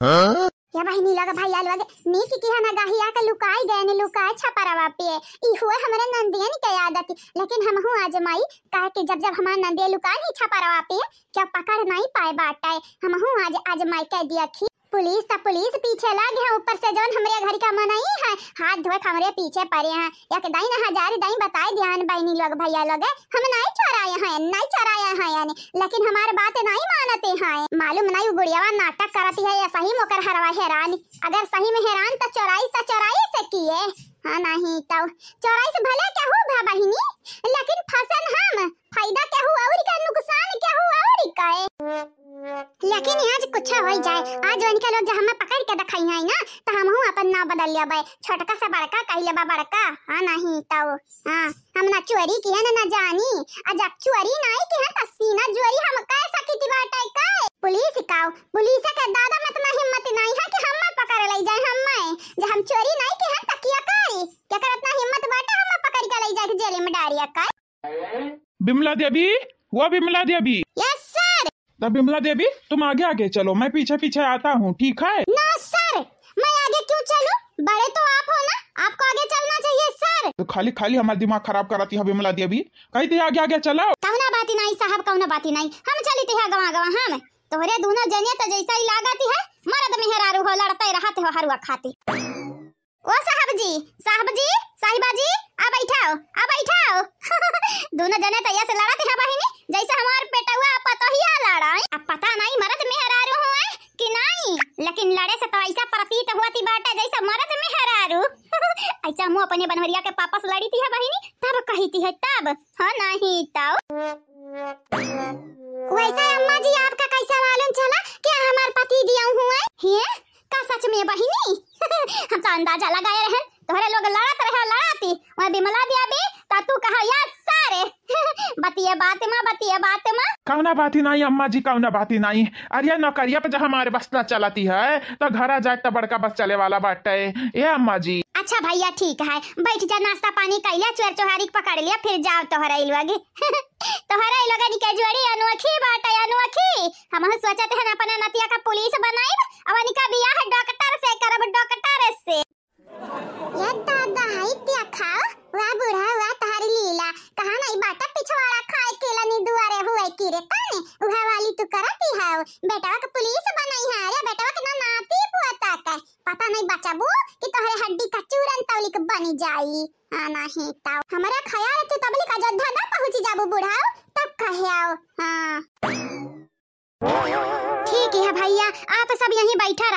या बहिनी लगा भाई आल लगे नी की हम गाहिया का लुकाई गए ने लुकाए छपरवा पे ई हुए हमरे नंदिया ने के आदत लेकिन हम हूं आजमाई काहे कि जब जब हमार नंदिया लुकाई ही छपरवा पे क्या पकड़ नहीं पाए बाटाए हम हूं आज आजमाई कह दिया थी पुलिस पीछे लग है ऊपर से जौन हमरे घर का मनाई है हाथ धोए हमरे पीछे पड़े हैं एक दाई ना हजार दाई बताए ध्यान बहनी लोग भैया लोग हम नहीं चोराए हैं यानी लेकिन हमारे बात नहीं मानते हैं मालूम नहीं गुड़ियावा नाटक करती है या सही मोकर हरवा हैरान अगर सही में हैरान तो चोराई से किए हाँ नहीं तो चोराई से भले क्या हो बहिनी लेकिन फसल हम फायदा क्या हुआ और क्या नुकसान क्या हुआ और का लेकिन आज कुछ हो जाए आज उनके लोग जो हमें पकड़ के दिखाई है ना तो हम हूं अपन नाम बदल लिया छोटका से बड़का कह लेबा बड़का हां नहीं तो हां हम ना चोरी की है ना जानी आज चोरी नहीं की है त सीना चोरी हम कह सकी बाटे का पुलिस के दादा में इतना हिम्मत नहीं है कि हम पकड़ ले जाए हम जो हम चोरी नहीं की है त किया करी क्या कर इतना हिम्मत बाटे हम पकड़ के ले जाए जेल में डारिया का बिमला देवी वो बिमला देवी यस सर तो बिमला देवी तुम आगे आगे चलो मैं पीछे पीछे आता हूँ ठीक है ना सर मैं आगे क्यों चलूं बड़े तो आप हो ना आपको आगे चलना चाहिए सर तो खाली हमारा दिमाग खराब कराती है बिमला देवी कही थी आगे आगे चलो कौना बात नहीं साहब कौना बात नहीं हम चली थे गवा हम तोहरे दोनों जनिया तो जैसा ही लागती है मर्द मेहरारू हो लड़ते रहते हो हरुआ खाती ओ साहब जी साहिबा जी आ बैठाओ दोनों जने तो ऐसे लड़ते हैं बहिनी जैसे हमार पेटवा पतोहिया लड़ाई अब पता नहीं मर्द मेहरारू हुए कि नहीं लेकिन लड़े से तो ऐसा प्रतीत होती बाटे जैसे मर्द मेहरारू ऐसा मुंह अपने बनवरिया के पापा से लड़ी थी है बहिनी तब कही थी है तब हाँ नहीं तो वैसा अम्मा जी आपका कैसा मालूम चला क्या हमार पति दिया हुआ है का सच में बहिनी हम तो अंदाजा लगाए रहे तोहरे लोग लड़ाती वह बिमला दिया भी ता तू कहा यार सारे बतिया बात मां कौना बात ही नहीं अम्मा जी कौना बात ही नहीं अरे नौकरिया पे जब हमारे बस न चलाती है तो घर आ जाए तो बड़का बस चले वाला बाटे ये अम्मा जी अच्छा भैया ठीक है बैठ जा नाश्ता पानी कर लिया चोर चोहारी पकड़ लिया फिर जाओ तोहरा इलवागी तोहरा इलोगनी के जोड़ी अनोखी बाटे अनोखी हम सोचते हैं अपना नतिया का पुलिस बनाई अब इनका बियाह डॉक्टर से करब डॉक्टर से ये दादा है क्या खाओ वाह बूढ़ा वाह तहारी लीला कहां नहीं बाटा पिछवाड़ा खाए केला नी दुआरे हुए की रे ताने उहा वाली तू करती है बेटावा का पुलिस बनाई है अरे बेटावा के ना नाती पुआता का पता नहीं बचाबू कि तोहरे हड्डी का चूरन तौलिक बनी जाई हां नहीं तो हमारा ख्याल तू तबली का अयोध्या ना पहुंच जाबू बूढ़ा तब कहे आओ हां ठीक है भैया आप सब यहीं बैठा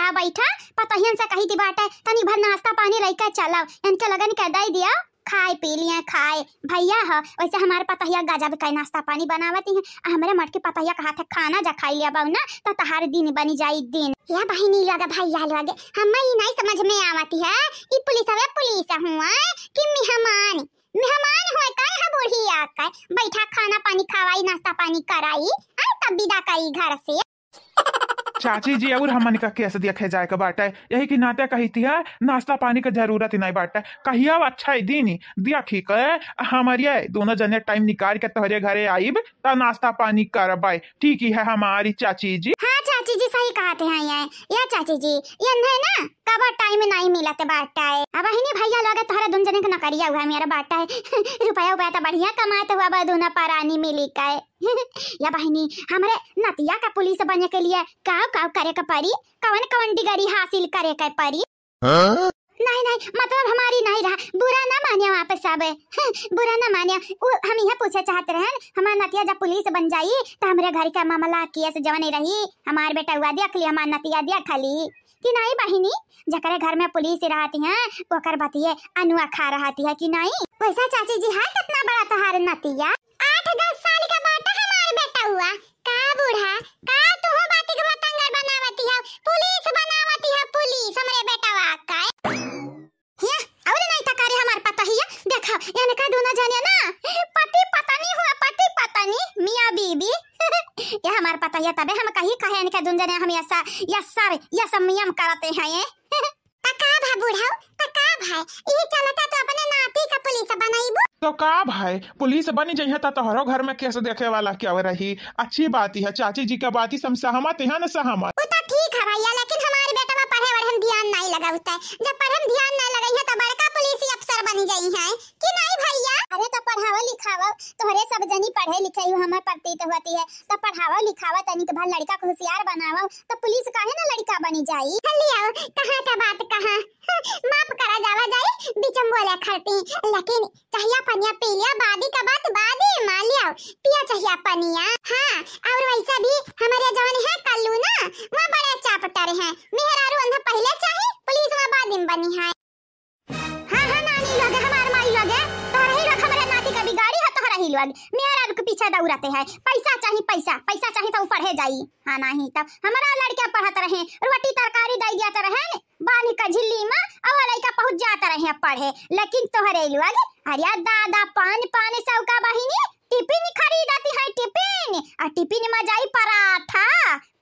पतहियन से कही थी बाटे तनी भर नाश्ता पानी लेकर चलो इनके लगन के दे दिया खाए पी लिया खाए भैया है वैसे हमारे पतहिया गजब का नाश्ता पानी बनावती है हमारे मट के पतहिया का हाथ खाना जा खाई लिया बाऊ ना तो तहार दिन बनी जाई दिन या बहिनी लगा भैया लगे हम ही नहीं समझ में आवती है ई पुलिस हुआ कि मेहमान हुआ का है बुढ़िया का बैठा खाना पानी खवाई नाश्ता पानी कराई आई तब विदा करी घर से चाची जी और हमन का कैसे देखे जाए का बाटे यही की नाते कही थी है नाश्ता पानी का जरूरत ही नहीं बाटे कहिया अच्छा ही दिन देखी के हमारे दोनों जने टाइम निकाल के तोहरे घरे आईब ता नाश्ता पानी करबाई ठीक ही है हमारी चाची जी हाँ चाची जी सही कहते हैं ये चाची जी ये नहीं ना कब टाइम नहीं मिलते बाटा है अब ही भैया लोग तोहरे दोनों जने का नौकरिया हुआ मेरा बाटा है रुपया तो बढ़िया कमाते हुआ बदूना परानी मिली का या बहिनी हमारे नतिया का पुलिस बनने के लिए काव करे का परी कवन डिग्री हासिल करे का परी नहीं मतलब हमारी नहीं रहा बुरा ना मानिया वहाँ पे सब बुरा ना मानिया हम यह पूछे चाहते रहे हमारा नतिया जब पुलिस बन जाई तो हमारे घर का मामला किया से जवन रही हमारे बेटा हुआ देख लिया हमारा नतिया देख ली कि नहीं बहिनी जकरे घर में पुलिस रहती है ओकर बतिये अनुआ खा रहती है कि नहीं वैसा चाची जी है कितना बड़ा तोहार नतिया 8-10 साल का बाटा हमारे बेटा हुआ का बूढ़ा का तू हो बाती के बतंगर बनावती है पुलिस बनावती है पुलिस हमारे बेटा वा का या और नहीं तकारी हमार पता ही देखो यानी का दोनों जाने ना पति पता नहीं हुआ पति पता नहीं मियां बीबी ये हमार पता है तबे हम कहीं कहे इनके दोनों जाने हम ऐसा यस संयम करते हैं ये तका भा बूढ़ा तका भाई ये चलता तो अपने नाती का पुलिस बनाईबो तो का भाई पुलिस बनी जाइए तो तोहरो घर में कैसे देखे वाला क्या रही अच्छी बात ही है चाची जी का बात ही हम सहमत है ना सहमत वो तो ठीक है भैया लेकिन हमारे करौता है। जब पढ़म ध्यान ना लगई है त बड़का पुलिस अफसर बन जाई है कि नहीं भैया? अरे तो पढ़ावा लिखावा तोहरे सब जनी पढ़े लिखे हो हमर प्रतीत होती है तो पढ़ावा लिखावा तनी तो भल लड़का को होशियार बनावा तो पुलिस काहे ना लड़का बनी जाई। लियाओ कहां का बात कहां माफ करा जावा जाई बिचम बोले खरती लेकिन चाहिए पनिया पी लिया बादी का बात बादी मान लिया पिया चाहिए पनिया। हां और वैसा भी हमारे जवान है कल्लू ना वो बड़े चापटर हैं मेहरारू अंधा पहले चाहिए पुलिस में बाद में बनी है। हां हां नानी लोग हमार माई लोग तोहरा ही लोग हमारे नाती का बिगाड़ी है तोहरा ही लोग मेहरारू के पीछे दौड़ते हैं पैसा चाहिए पैसा चाहिए तो पढ़े जाई। हां नहीं तब हमारा लड़का पढ़त रहे रोटी तरकारी दई जाते रहे बानी का झिल्ली में और लड़का पहुंच जाता रहे पढ़े लेकिन तोहरे लोग अरे दादा पान सौका बहिनी टिफिन खरीदती है टिफिन और टिफिन में जाई पराठा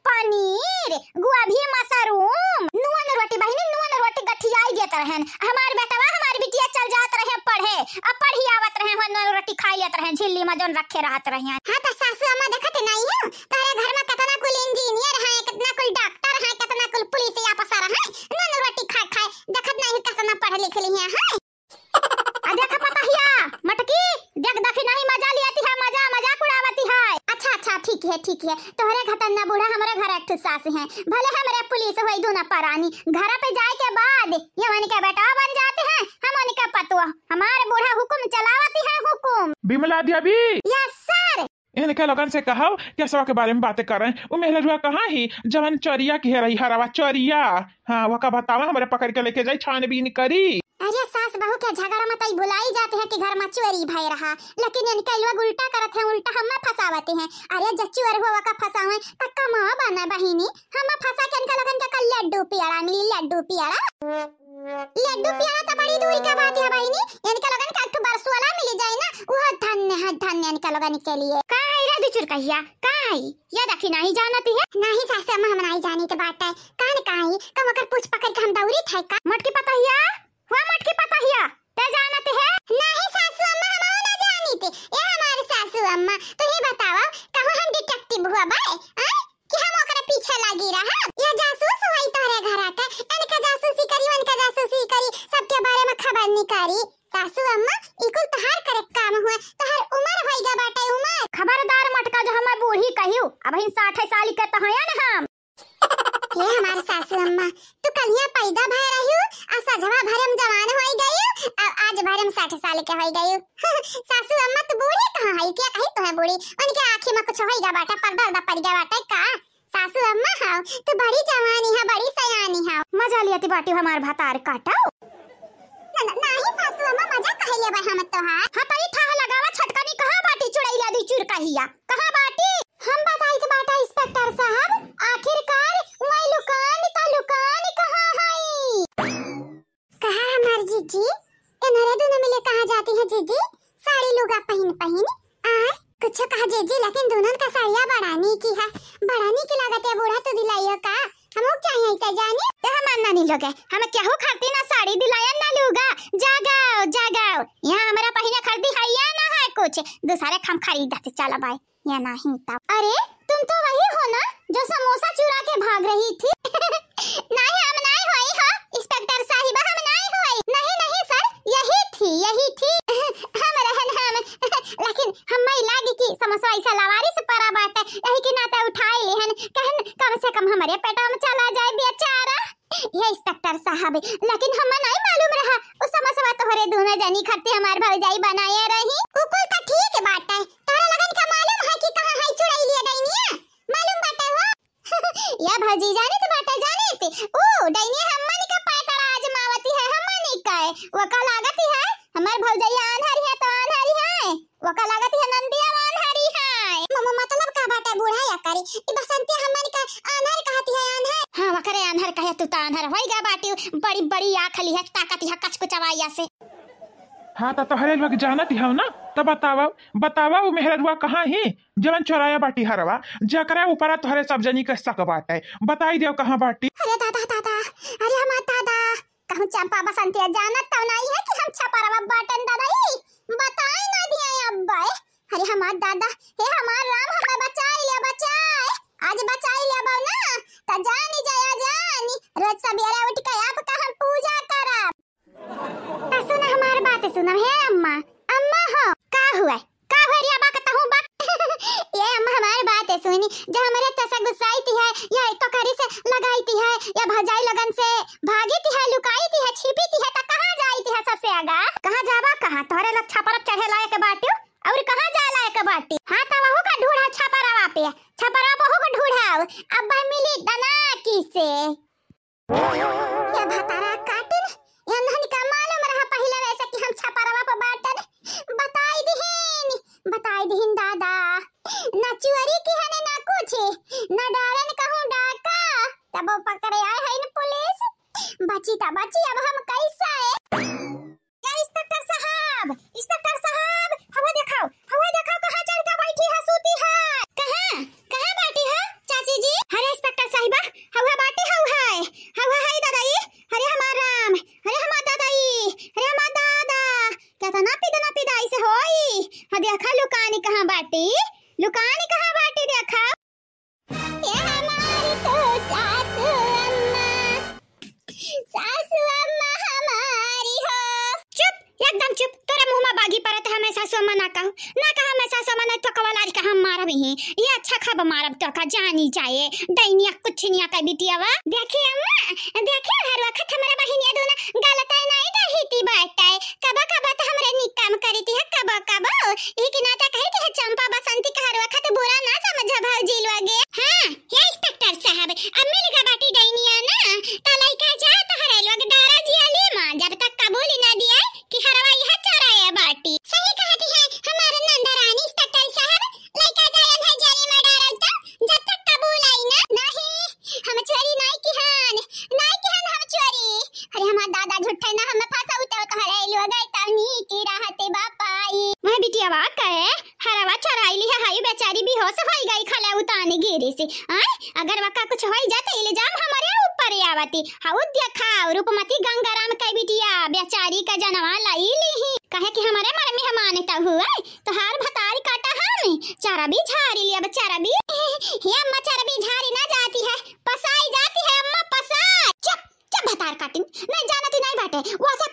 पनीर गुआभी मशरूम नुन रोटी बहिनी नुन रोटी गठियाई देत रहन हमार बेटवा हमार बिटिया चल जात रहे पढ़े अब पढ़ी आवत रहे नुन रोटी खाई लेत रहे झिल्ली में जोन रखे रहत रहे। हां त सासू अम्मा देखत नहीं है तारे घर में कितना कुल इंजीनियर है कितना कुल डॉक्टर है कितना कुल पुलिस अफसर है नुन रोटी खा देखत नहीं कितना पढ़ लिख ली है। देखा पता हिया मटकी देख देखी नहीं मजा लियाती है मजाक उड़ावती है। अच्छा ठीक है तोहरे घतन ना बूढ़ा हमारे घर एक सास है भले हमारे पुलिस होई दूना परानी घर पे जाए के बाद ये मन के बेटा बन जाते हैं हम उनके पतवा हमारे बूढ़ा हुकुम चलावती है हुकुम। बिमला दिया भी यस सर इनके लोगन से कहो क्या सवा के बारे में बातें कर रहे हैं वो मेहरुआ कहाँ ही जवन चोरिया की है रही हरावा चोरिया। हाँ वो का बतावा हमारे पकड़ के लेके जाई छानबीन करी। अरे सास बहू के झगड़ा में तई बुलाई जाते हैं कि घर में चोरी भई रहा लेकिन इनके लोग उल्टा करत हैं उल्टा हम फसावते हैं। अरे जच्चू और हुआ का फसावे तक्का मां बना बहिनी हम फसा के इनके लोगन के लड्डू पियाड़ा मिली लड्डू पियाड़ा तो बड़ी दूरी का बात है बहिनी इनके लोगन का एक बरस वाला मिल जाए ना वो धन्य इनके लोगन के लिए काहे रे बिचुर कहिया काहे ये देखी नहीं जानती है नहीं सास अम्मा हम नहीं जानी तो बात है काहे कम अगर पूछ पकड़ के हम दौरी थे का मटकी पता हिया हुआ मटकी पता हिया ते जानते है नहीं सासू अम्मा हम ना जानी थे ये हमारे सासू अम्मा तो ही बताओ कहो हम डिटेक्टिव हुआ भाई कि हम ओकरे पीछे लगी रहा ये जासूस होई तोरे घर आके इनका जासूसी करी सबके बारे में खबर निकाली। सासू अम्मा इकुल तहार करे काम हुआ तहार उम्र होई गा बाटे उम्र खबरदार मटका जो हम बूढ़ी कहियो अब 60 साल के तहया ना हम ये हमारे सासू अम्मा तू कलिया पैदा भय रहियो आ सजवा भरम जवान होई गयो आज भरम 60 साल के होई गयो। सासू अम्मा तू बूढ़ी कहां है क्या कही तो है बूढ़ी उनके आंखें में कुछ होई गा बाटा पर्दा पड़ गया बाटा का सासू अम्मा हां तू बड़ी जवानी है बड़ी सयानी है मजा लियाती बाटी हमार भातार काटाओ नहीं सासू अम्मा मजा कहे ले हम तो हां तई था लगावा छटकनी कहां बाटी चुड़ैला दी चुर कहिया कहां बाटी हम बताई के बाटा इंस्पेक्टर साहब आखिरकार मैं लुकान कहां है कहां हमार जीजी इनरे दोनों मिले कहां जाती है जीजी साड़ी लुगा पहन आ कुछ कहा जीजी लेकिन दोनों का साड़ियां बढ़ाने की लागत है बूढ़ा तो दिलाइयो का हम लोग चाहिए ऐसा जाने तो हम अन्ना नहीं लोगे हमें क्या हो खरीदी ना साड़ी दिलाया ना लूगा जागाओ यहाँ हमारा पहले खरीदी है या ना है कुछ दूसरे हम खरीदते चलो भाई या नहीं तब अरे तुम तो वही हो ना जो समोसा चुरा के भाग रही थी नहीं हम नहीं होई हो इंस्पेक्टर साहिबा हम नहीं सर यही थी हम रहन लेकिन हम नहीं लागी कि समोसा ऐसा लवारी से परा बात है यही की नाते उठाए लेहन कहन कम से कम हमारे पेटा में चला जाए बेचारा ये इंस्पेक्टर साहब लेकिन हमें नहीं मालूम रहा उस समोसा तो हरे दोनों जनी खट्टी हमार भौजाई बनाए रही ऊपर का ठीक बात है तारा लगन का मालूम है कि कहां है चुराई लिया डैनिया मालूम बात है या भौजी जाने तो बात जाने थे ओ डैनिया हमनी का पैतड़ा आजमावती है हमनी का वो का लागत है हमार भौजाई आंधारी है तो आंधारी है वो का लागत है नंदिया आंधारी है मतलब का बात है बूढ़ा या करी ई बसंती हमनी का आंधार कहती है आंधार हां वकरे आंधार कहे तू तो आंधार होइगा बाटी बड़ी आखली है ताकत है कच को चवाइया से हाँ तो हरे लोग जानत हो ना तो बतावा वो मेहरुआ कहाँ ही जवन चोराया बाटी हरवा जकरा ऊपर तोहरे सब जनी के शक बाटे बताई दियो कहाँ बाटी। अरे दादा अरे हम दादा कहूं चंपा बसंतिया जानत तो नहीं है कि हम छपरवा बाटन दादा ही बताई ना दिया अब्बा अरे हमार दादा हे हमार राम हमें बचाए आज बचाई ले बाऊ ना त जानी रोज सवेरे उठ के आप का हम सुना है अम्मा। अम्मा हो का हुआ रे अबा कहता हूँ बा ये अम्मा हमारी बात है सुनी, जो हमारे तसा गुस्साई थी है या तो करी से लगाई थी है या भजाई लगन से भागी थी है, लुकाई थी है, छिपी थी है, तो कहाँ जाई थी है सबसे आगा? कहाँ जाबा कहाँ तोरे लग छापर चढ़े लाए के बाटी और कहाँ जा लाए के बाटी? हाँ तो वहु का ढूढ़ा छपरावा पे, छपरा वहु का ढूढ़ा अब मिली दना की से ये भतारा काटिन ये नहीं का मालूम रहा पहले वैसे कि हम छपरावा पे बाटन बताई दीन दादा ना चोरी की है ना कुछ ना डालन कहूं डाका तब पकड़े आए है न पुलिस बची ता बची अब हम कैसा है या इंस्पेक्टर साहब हवा दिखाओ कहां चढ़ के बैठी है सूती है कहां बैठी है चाची जी? अरे इंस्पेक्टर साहिबा हवा बैठी हवा है दादाई अरे हमार राम अरे हमार दादाई अरे हमार दादा क्या था ना पिदा ऐसे होई हां देखा लुकानी कहां बाटी देखा ये हमारी तो सासू अम्मा हमारी हो। चुप एकदम चुप तोरे मुंह में बागी परत हमें सासू अम्मा ना कहो मैं सासू अम्मा नहीं तो कवालारी का हम मारब ही ये अच्छा खब मारब तो का जानी चाहिए दैनिया कुछ नहीं का बिटियावा देखिए अम्मा देखिए हर वक्त हमारा बहिनिया दोना गलत है नहीं रहीती बाटे कबा तो हमरे निकाम करीती है कबा ई की नाता कहती है चंपा बसंती का हर वक्त बुरा ना समझ भौजी लोगे। हां ये इंस्पेक्टर साहब अब मिल गा बाटी दैनिया ना तो लइका जा तो हरे लोग दारा जी अली मां जब तक कबूल ना दिया कि हरवा यह चराया बाटी सही कहती है हमारे नंदा रानी इंस्पेक्टर साहब लइका जाए है जाली में डारल तो जब तक कबूल आई ना नहीं हम चोरी नहीं की हन हम चोरी अरे हमार दादा झूठे ना हमें फसाउते तो हरे लोग तनी की रहते बापाई मैं बिटिया वा कहे हरवा चराईली है हाई बेचारी भी हो सफाई गई खले उताने गिरी से अगर वका कुछ होई जाते इल्जाम हमारे ऊपर आवती हाउ देखा रूपमती गंगाराम का बिटिया बेचारी का जनवा लाई ली कहे कि हमारे मर में हमाने तो हुआ तो हार भतारी काटा हम चारा भी झाड़ी लिया बेचारा भी ये अम्मा चारा भी झाड़ी ना जाती है पसाई जाती है अम्मा पसाई चुप भतार काटिन नहीं जानती नहीं बाटे वो से